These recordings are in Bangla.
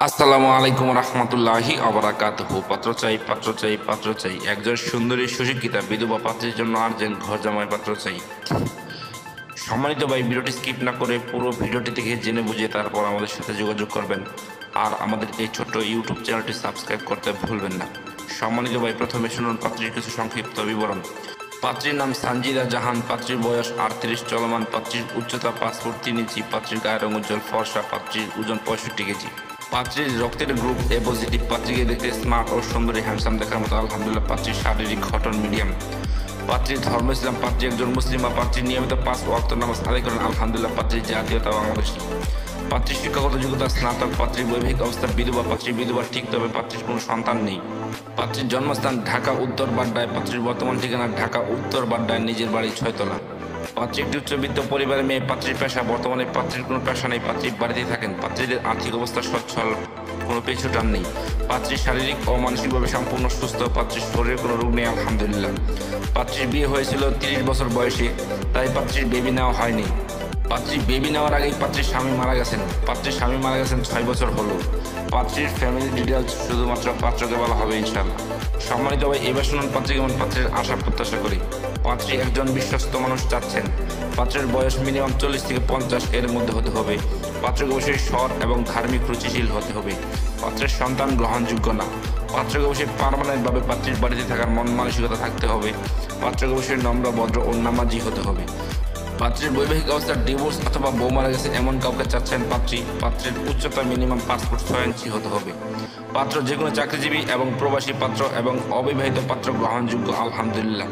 আসসালামু আলাইকুম রহমতুল্লাহি আবরাকাতুহু। পাত্র চাই একজন সুন্দরী সুশিক্ষিতা বিধবা পাত্রের জন্য আর্জেন্ট ঘর জামাই পাত্র চাই। সম্মানিত ভাই, ভিডিওটি স্কিপ না করে পুরো ভিডিওটি দেখে জেনে বুঝে তারপর আমাদের সাথে যোগাযোগ করবেন। আর আমাদের এই ছোট্ট ইউটিউব চ্যানেলটি সাবস্ক্রাইব করতে ভুলবেন না। সম্মানিত ভাই, প্রথমে শুনুন পাত্রীর কিছু সংক্ষিপ্ত বিবরণ। পাত্রীর নাম সানজিদা জাহান, পাত্রীর বয়স 38 চলমান, পাত্রীর উচ্চতা 5 ফুট 3 ইঞ্চি, পাত্রীর গায়ের রঙ উজ্জ্বল ফর্সা, পাত্রীর ওজন 65 কেজি, পাত্রীর রক্তের গ্রুপ এ পজিটিভ, পাত্রীকে দেখতে স্মার্ট ও সুন্দরী হ্যান্ডসাম দেখার মতো আলহামদুলিল্লাহ, পাত্রীর শারীরিক গঠন মিডিয়াম, পাত্রীর ধর্ম ইসলাম, পাত্রী একজন মুসলিমা, পাত্রীর নিয়মিত 5 ওয়াক্ত নামাজ আদায় করেন আলহামদুলিল্লাহ, পাত্রীর জাতীয়তা বাংলাদেশী, পাত্রীর শিক্ষাগত যোগ্যতা স্নাতক, পাত্রীর বৈবাহিক অবস্থা বিধবা, পাত্রীর বিধবা ঠিক তবে পাত্রীর কোনো সন্তান নেই, পাত্রীর জন্মস্থান ঢাকা উত্তর বাড্ডায়, পাত্রীর বর্তমান ঠিকানা ঢাকা উত্তর বাড্ডায়, নিজের বাড়ি 6 তলা, পাত্রী একটি উচ্চবিত্ত পরিবারের মেয়ে, পাত্রীর পেশা বর্তমানে পাত্রীর কোনো পেশা নেই, পাত্রী বাড়িতেই থাকেন, পাত্রীদের আর্থিক অবস্থা সচ্ছল, কোনো পেছুটান নেই, পাত্রী শারীরিক ও মানসিকভাবে সম্পূর্ণ সুস্থ, পাত্রীর শরীরে কোনো রোগ নেই আলহামদুলিল্লাহ, পাত্রীর বিয়ে হয়েছিল 30 বছর বয়সে, তাই পাত্রীর বেবি নেওয়া হয়নি, পাত্রী বেবি নেওয়ার আগেই পাত্রীর স্বামী মারা গেছেন, পাত্রীর স্বামী মারা গেছেন 6 বছর হলো, পাত্রীর ফ্যামিলি ডিটেলস শুধুমাত্র পাত্রকে বলা হবে ইনশাআল্লাহ। সম্মানিত ভাই, এবার শুনুন পাত্রী কেমন পাত্রের আশা প্রত্যাশা করি। পাত্রী একজন বিশ্বস্ত মানুষ চাচ্ছেন, পাত্রের বয়স মিনিমাম 40 থেকে 50 এর মধ্যে হতে হবে, পাত্রকে অবশ্যই সৎ এবং ধার্মিক রুচিশীল হতে হবে, পাত্রের সন্তান গ্রহণযোগ্য না, পাত্রকে অবশ্যই পার্মানেন্টভাবে পাত্রীর বাড়িতে থাকার মন মানসিকতা থাকতে হবে, পাত্রকে অবশ্যই নম্র ভদ্র ও নামাজি হতে হবে, পাত্রীর বৈবাহিক অবস্থার ডিভোর্স অথবা বউ মারা গেছে এমন কাউকে চাচ্ছেন পাত্রী, পাত্রের উচ্চতা মিনিমাম 5 ফুট 6 ইঞ্চি হতে হবে, পাত্র যেকোনো চাকরিজীবী এবং প্রবাসী পাত্র এবং অবিবাহিত পাত্র গ্রহণযোগ্য আলহামদুলিল্লাহ,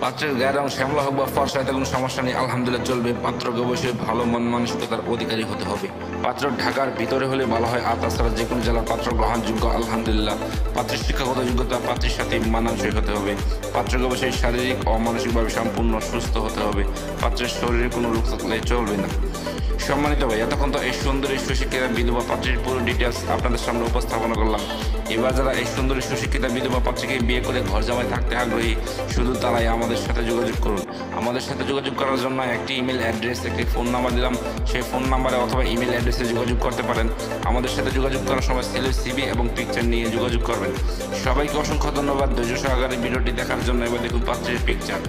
পাত্রের গায়ের রং শ্যামলা হোক বা ফর্সা এতে কোনো সমস্যা নেই আলহামদুলিল্লাহ চলবে, পাত্রকে অবশ্যই ভালো মন মানসিকতার অধিকারী হতে হবে, পাত্র ঢাকার ভিতরে হলে ভালো হয়, আর তাছাড়া যে কোনো জেলার পাত্র গ্রহণযোগ্য আলহামদুলিল্লাহ, পাত্রের শিক্ষাগত যোগ্যতা পাত্রের সাথে মানানসই হতে হবে, পাত্রকে অবশ্যই শারীরিক ও মানসিকভাবে সম্পূর্ণ সুস্থ হতে হবে, পাত্রের শরীরে কোনো রোগ থাকলে চলবে না। সম্মানিত ভাই, এতক্ষণ তো এই সুন্দরী সুশিক্ষিতা বিধবা পাত্রীর পুরো ডিটেলস আপনাদের সামনে উপস্থাপনা করলাম। এবার যারা এই সুন্দরী সুশিক্ষিতা বিধবা পাত্রীকে বিয়ে করে ঘর জামাই থাকতে আগ্রহী, শুধু তারাই আমাদের সাথে যোগাযোগ করুন। আমাদের সাথে যোগাযোগ করার জন্য একটি ইমেল অ্যাড্রেস, একটি ফোন নাম্বার দিলাম, সেই ফোন নাম্বারে অথবা ইমেল অ্যাড্রেসে যোগাযোগ করতে পারেন। আমাদের সাথে যোগাযোগ করার সময় ছেলের সিভি এবং পিকচার নিয়ে যোগাযোগ করবেন। সবাইকে অসংখ্য ধন্যবাদ ধৈর্য সহকারে ভিডিওটি দেখার জন্য। এবার দেখুন পাত্রীর পিকচার।